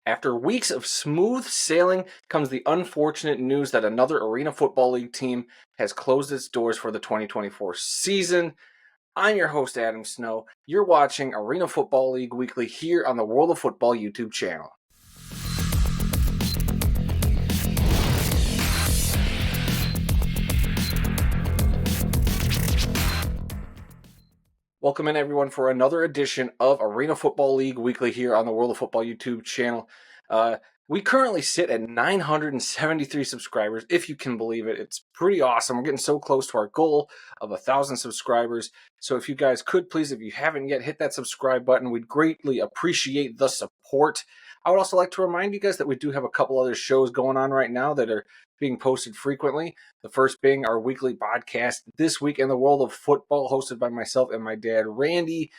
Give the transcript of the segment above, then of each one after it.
After weeks of smooth sailing comes the unfortunate news that another Arena Football League team has closed its doors for the 2024 season. I'm your host, Adam Snow. You're watching Arena Football League Weekly here on the World of Football YouTube channel. Welcome in, everyone, for another edition of Arena Football League Weekly here on the World of Football YouTube channel. We currently sit at 973 subscribers, if you can believe it. It's pretty awesome. We're getting so close to our goal of 1,000 subscribers. So if you guys could, please, if you haven't yet, hit that subscribe button. We'd greatly appreciate the support. I would also like to remind you guys that we do have a couple other shows going on right now that are being posted frequently. The first being our weekly podcast, This Week in the World of Football, hosted by myself and my dad, Randy.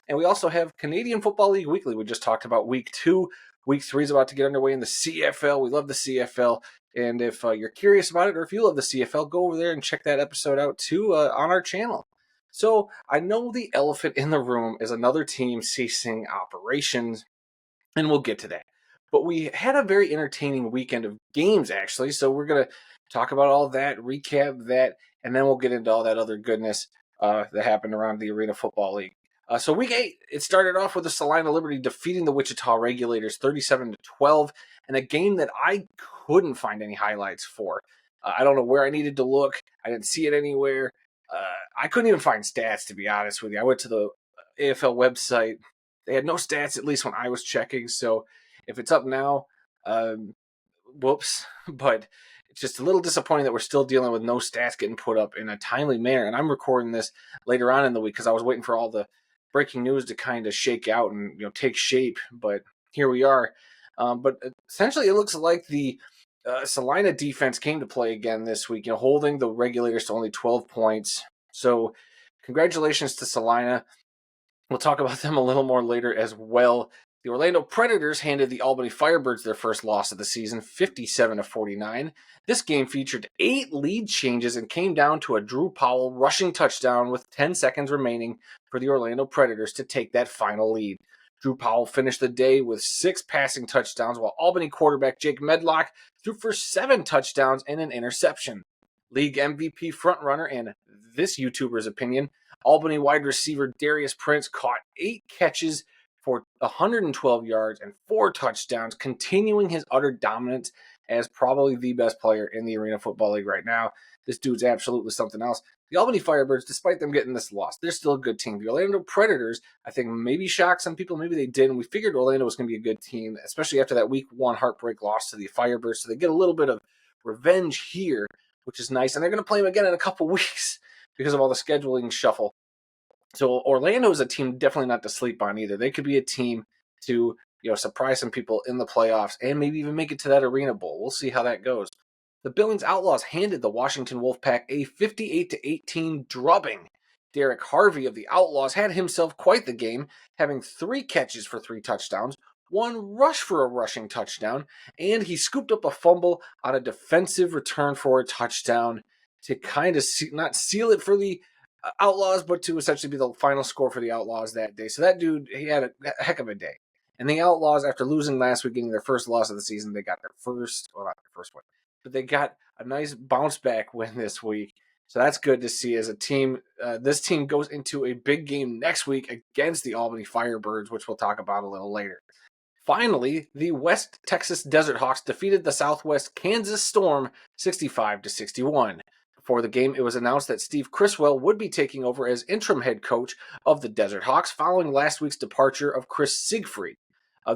And we also have Canadian Football League Weekly. We just talked about week 2. Week 3 is about to get underway in the CFL. We love the CFL. And if you're curious about it, or if you love the CFL, go over there and check that episode out too on our channel. So I know the elephant in the room is another team ceasing operations, and we'll get to that. But we had a very entertaining weekend of games, actually. So we're going to talk about all that, recap that, and then we'll get into all that other goodness that happened around the Arena Football League. So week 8, it started off with the Sal of Liberty defeating the Wichita Regulators 37-12 in a game that I couldn't find any highlights for. I don't know where I needed to look. I didn't see it anywhere. I couldn't even find stats, to be honest with you. I went to the AFL website. They had no stats, at least when I was checking. So if it's up now, whoops. But it's just a little disappointing that we're still dealing with no stats getting put up in a timely manner. And I'm recording this later on in the week because I was waiting for all the breaking news to kind of shake out and take shape. But here we are. But essentially, it looks like the Salina defense came to play again this week, holding the Regulators to only 12 points. So congratulations to Salina. We'll talk about them a little more later as well. The Orlando Predators handed the Albany Firebirds their first loss of the season, 57-49. This game featured 8 lead changes and came down to a Drew Powell rushing touchdown with 10 seconds remaining for the Orlando Predators to take that final lead. Drew Powell finished the day with 6 passing touchdowns, while Albany quarterback Jake Medlock threw for 7 touchdowns and an interception. League MVP frontrunner, in this YouTuber's opinion, Albany wide receiver Darius Prince caught 8 catches for 112 yards and 4 touchdowns, continuing his utter dominance as probably the best player in the Arena Football League right now. This dude's absolutely something else. The Albany Firebirds, despite them getting this loss, they're still a good team. The Orlando Predators, I think, maybe shocked some people. Maybe they didn't. We figured Orlando was going to be a good team, especially after that week 1 heartbreak loss to the Firebirds. So they get a little bit of revenge here, which is nice. And they're going to play them again in a couple weeks because of all the scheduling shuffle. So Orlando is a team definitely not to sleep on either. They could be a team to surprise some people in the playoffs and maybe even make it to that Arena Bowl. We'll see how that goes. The Billings Outlaws handed the Washington Wolfpack a 58-18 drubbing. Derek Harvey of the Outlaws had himself quite the game, having 3 catches for 3 touchdowns, 1 rush for a rushing touchdown, and he scooped up a fumble on a defensive return for a touchdown to kind of not seal it for the Outlaws, but to essentially be the final score for the Outlaws that day. So that dude, he had a heck of a day. And the Outlaws, after losing last week, getting their first loss of the season, they got their first, well, not their first one, but they got a nice bounce back win this week. So that's good to see as a team. This team goes into a big game next week against the Albany Firebirds, which we'll talk about a little later. Finally, the West Texas Desert Hawks defeated the Southwest Kansas Storm 65-61. Before the game, it was announced that Steve Criswell would be taking over as interim head coach of the Desert Hawks following last week's departure of Chris Siegfried.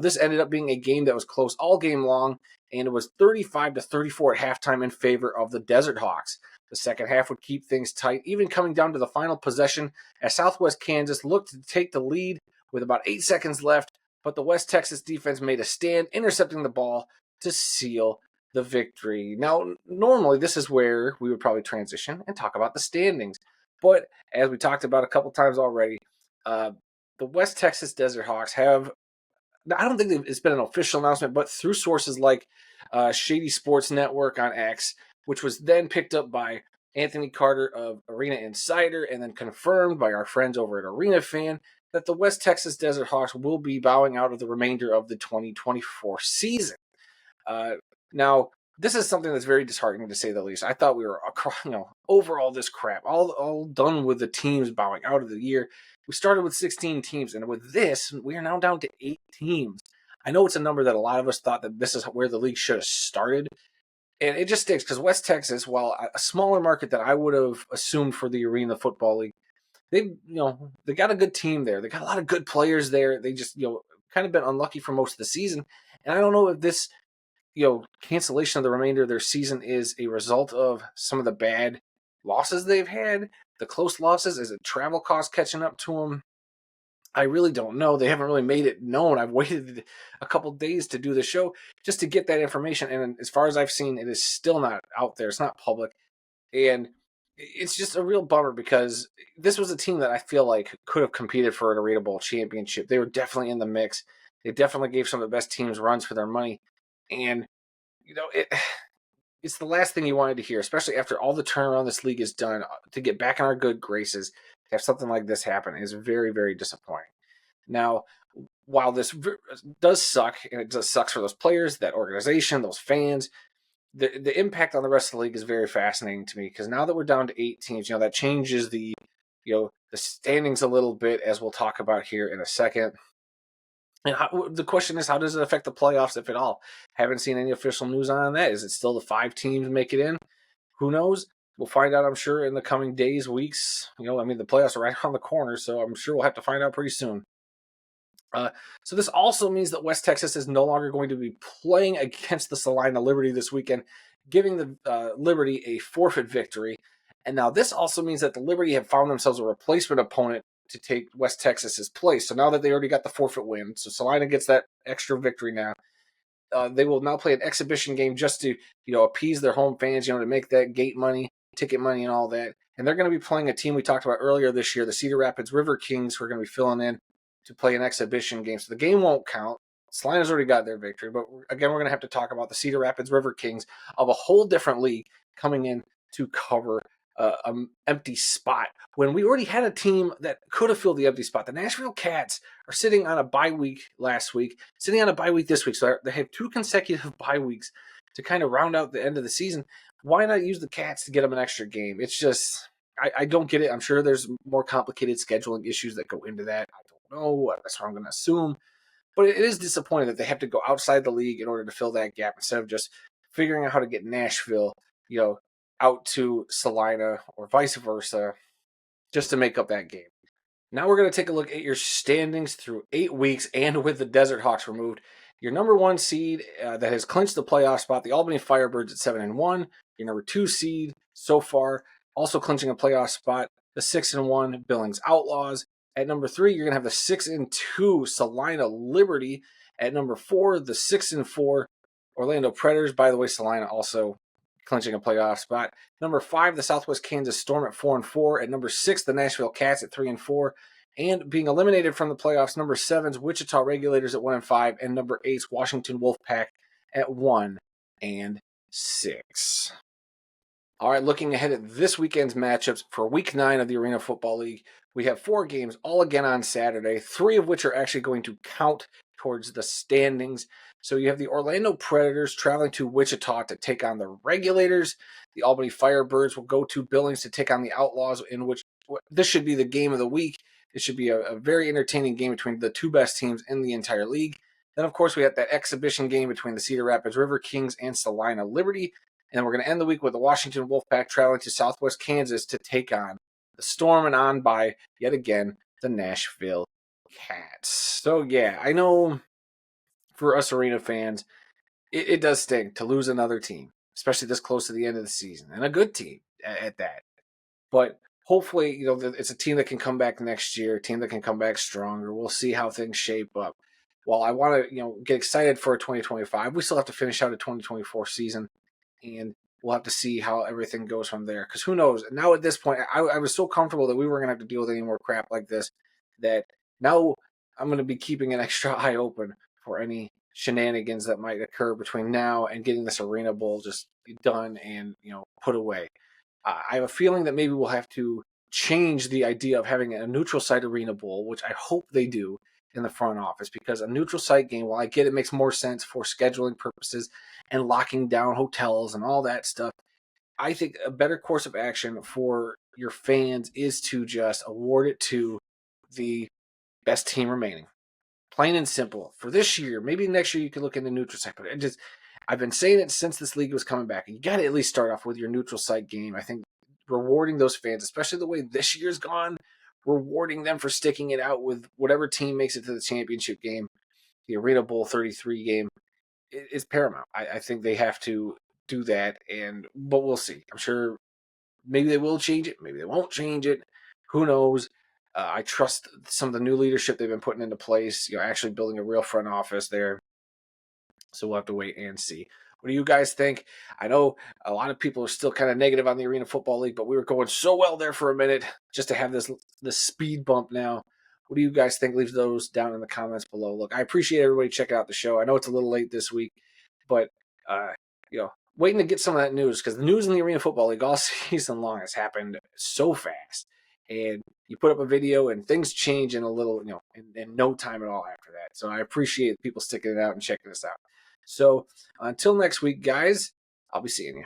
This ended up being a game that was close all game long, and it was 35-34 at halftime in favor of the Desert Hawks. The second half would keep things tight, even coming down to the final possession as Southwest Kansas looked to take the lead with about 8 seconds left, but the West Texas defense made a stand, intercepting the ball to seal the victory. Now, normally this is where we would probably transition and talk about the standings. But as we talked about a couple times already, the West Texas Desert Hawks have, I don't think it's been an official announcement, but through sources like Shady Sports Network on X, which was then picked up by Anthony Carter of Arena Insider and then confirmed by our friends over at Arena Fan, that the West Texas Desert Hawks will be bowing out of the remainder of the 2024 season. Now, this is something that's very disheartening to say the least. I thought we were, over all this crap, all done with the teams bowing out of the year. We started with 16 teams, and with this, we are now down to 8 teams. I know it's a number that a lot of us thought that this is where the league should have started. And it just stinks because West Texas, while a smaller market that I would have assumed for the Arena Football League, they got a good team there. They got a lot of good players there. They just, kind of been unlucky for most of the season. And I don't know if this, cancellation of the remainder of their season is a result of some of the bad losses they've had, the close losses. Is it travel costs catching up to them? I really don't know. They haven't really made it known. I've waited a couple days to do the show just to get that information. And as far as I've seen, it is still not out there. It's not public. And it's just a real bummer because this was a team that I feel like could have competed for an Arena Bowl championship. They were definitely in the mix. They definitely gave some of the best teams runs for their money. And, it's the last thing you wanted to hear, especially after all the turnaround this league has done. To get back in our good graces, to have something like this happen is very, very disappointing. Now, while this does suck, and it just sucks for those players, that organization, those fans, the impact on the rest of the league is very fascinating to me because now that we're down to 8 teams, that changes the standings a little bit, as we'll talk about here in a second. And the question is, how does it affect the playoffs, if at all? Haven't seen any official news on that. Is it still the 5 teams make it in? Who knows? We'll find out, I'm sure, in the coming days, weeks. The playoffs are right around the corner, so I'm sure we'll have to find out pretty soon. So this also means that West Texas is no longer going to be playing against the Sal of Liberty this weekend, giving the Liberty a forfeit victory. And now this also means that the Liberty have found themselves a replacement opponent to take West Texas's place. So now that they already got the forfeit win, so Salina gets that extra victory now. They will now play an exhibition game just to, appease their home fans, to make that gate money, ticket money, and all that. And they're going to be playing a team we talked about earlier this year, the Cedar Rapids River Kings, who are going to be filling in to play an exhibition game. So the game won't count. Salina's already got their victory. But again, we're going to have to talk about the Cedar Rapids River Kings of a whole different league coming in to cover an empty spot when we already had a team that could have filled the empty spot. The Nashville Cats are sitting on a bye week last week, sitting on a bye week this week. So they have 2 consecutive bye weeks to kind of round out the end of the season. Why not use the Cats to get them an extra game? It's just, I don't get it. I'm sure there's more complicated scheduling issues that go into that. I don't know. That's what I'm going to assume. But it is disappointing that they have to go outside the league in order to fill that gap instead of just figuring out how to get Nashville, out to Salina or vice versa, just to make up that game. Now we're going to take a look at your standings through 8 weeks, and with the Desert Hawks removed, your number 1 seed that has clinched the playoff spot, the Albany Firebirds at 7-1. Your number 2 seed so far, also clinching a playoff spot, the 6-1 Billings Outlaws. At number 3, you're going to have the 6-2 Sal of Liberty. At number 4, the 6-4 Orlando Predators. By the way, Salina also clinching a playoff spot. Number 5, the Southwest Kansas Storm at 4-4. At number 6, the Nashville Cats at 3-4. And being eliminated from the playoffs, number 7's Wichita Regulators at 1-5, and number 8's Washington Wolfpack at 1-6. All right, looking ahead at this weekend's matchups for Week 9 of the Arena Football League, we have 4 games, all again on Saturday, 3 of which are actually going to count towards the standings. So you have the Orlando Predators traveling to Wichita to take on the Regulators. The Albany Firebirds will go to Billings to take on the Outlaws, in which this should be the game of the week. It should be a very entertaining game between the 2 best teams in the entire league. Then, of course, we have that exhibition game between the Cedar Rapids River Kings and Salina Liberty. And then we're going to end the week with the Washington Wolfpack traveling to Southwest Kansas to take on the Storm, and on by, yet again, the Nashville Cats. So, yeah, I know for us Arena fans, it does stink to lose another team, especially this close to the end of the season, and a good team at that. But hopefully, it's a team that can come back next year, a team that can come back stronger. We'll see how things shape up. While I want to, get excited for 2025, we still have to finish out a 2024 season, and we'll have to see how everything goes from there. Because who knows? Now at this point, I was so comfortable that we weren't going to have to deal with any more crap like this that now I'm going to be keeping an extra eye open for any shenanigans that might occur between now and getting this Arena Bowl just done and, put away. I have a feeling that maybe we'll have to change the idea of having a neutral site arena bowl, which I hope they do in the front office, because a neutral site game, while I get it makes more sense for scheduling purposes and locking down hotels and all that stuff, I think a better course of action for your fans is to just award it to the best team remaining. Plain and simple. For this year, maybe next year you could look into neutral site, but I've been saying it since this league was coming back. You got to at least start off with your neutral site game. I think rewarding those fans, especially the way this year's gone, rewarding them for sticking it out with whatever team makes it to the championship game, the Arena Bowl 33 game, is paramount. I think they have to do that, but we'll see. I'm sure maybe they will change it, maybe they won't change it. Who knows? I trust some of the new leadership they've been putting into place. Actually building a real front office there. So we'll have to wait and see. What do you guys think? I know a lot of people are still kind of negative on the Arena Football League, but we were going so well there for a minute just to have this speed bump now. What do you guys think? Leave those down in the comments below. Look, I appreciate everybody checking out the show. I know it's a little late this week, but waiting to get some of that news, because the news in the Arena Football League all season long has happened so fast. And you put up a video and things change in a little, in no time at all after that. So I appreciate people sticking it out and checking this out. So until next week, guys, I'll be seeing you.